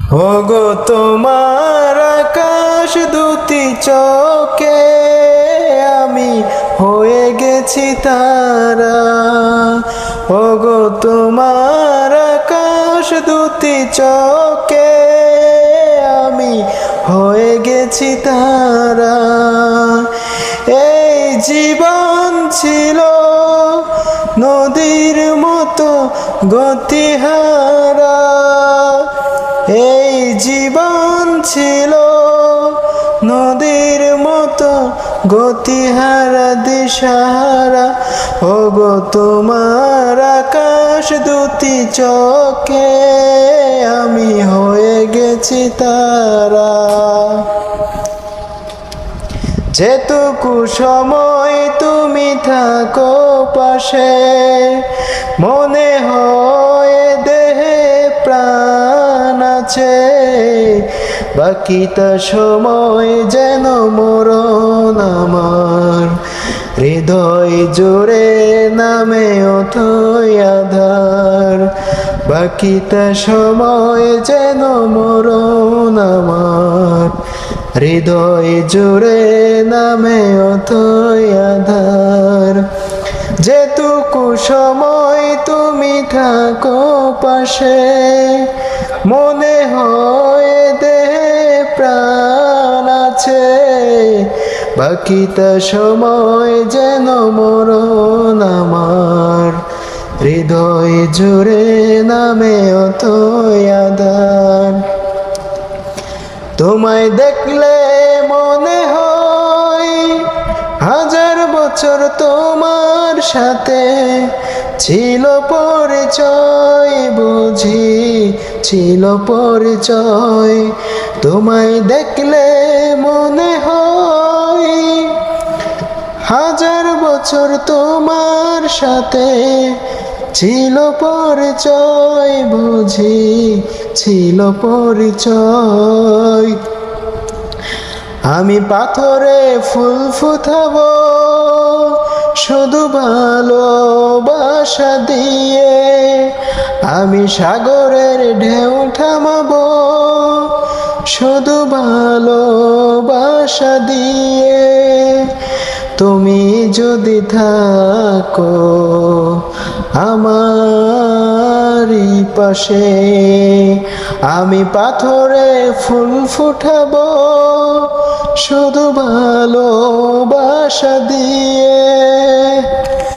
ওগো তোমার আকাশ দুটি চোখে আমি হয়ে গেছি তারা। ওগো তোমার আকাশ দুটি চোখে আমি হয়ে গেছি তারা। এই জীবন ছিল নদীর মতো গতিহারা, এই জীবন ছিল নদীর মতো গতিহারা দিশাহারা। ওগো তোমার আকাশ দুটি চোখে আমি হয়ে গেছি তারা। যেটুকু সময় তুমি থাকো পাশে, মনে হয় দেহে প্রাণ আছে। বাকিটা সময় যেন মরণ আমার, হৃদয় জুড়ে নামে অথই আধার। বাকিটা সময় যেন মরণ আমার, হৃদয় জুড়ে নামে অথই আধার। যেটুকু সময় তুমি থাকো পাশে, মনে হয় দেহে প্রাণ আছে। বাকিটা সময় যেন মরণ আমার, হৃদয় জুড়ে নামে অথই আধার। তোমায় দেখলে মনে হয় হাজার বছর তোমার সাথে ছিল পরিচয়, বুঝি ছিল পরিচয়। তোমায় দেখলে মনে হয় হাজার বছর তোমার সাথে ছিল পরিচয়, বুঝি ছিল পরিচয়। আমি পাথরে ফুল ফুটাবো শুধু ভালোবাসা দিয়ে, আমি সাগরের ঢেউ থামাবো শুধু ভালোবাসা দিয়ে। তুমি যদি থাকো আমারই পাশে, আমি পাথরে ফুল ফুটাবো শুধু ভালোবাসা দিয়ে।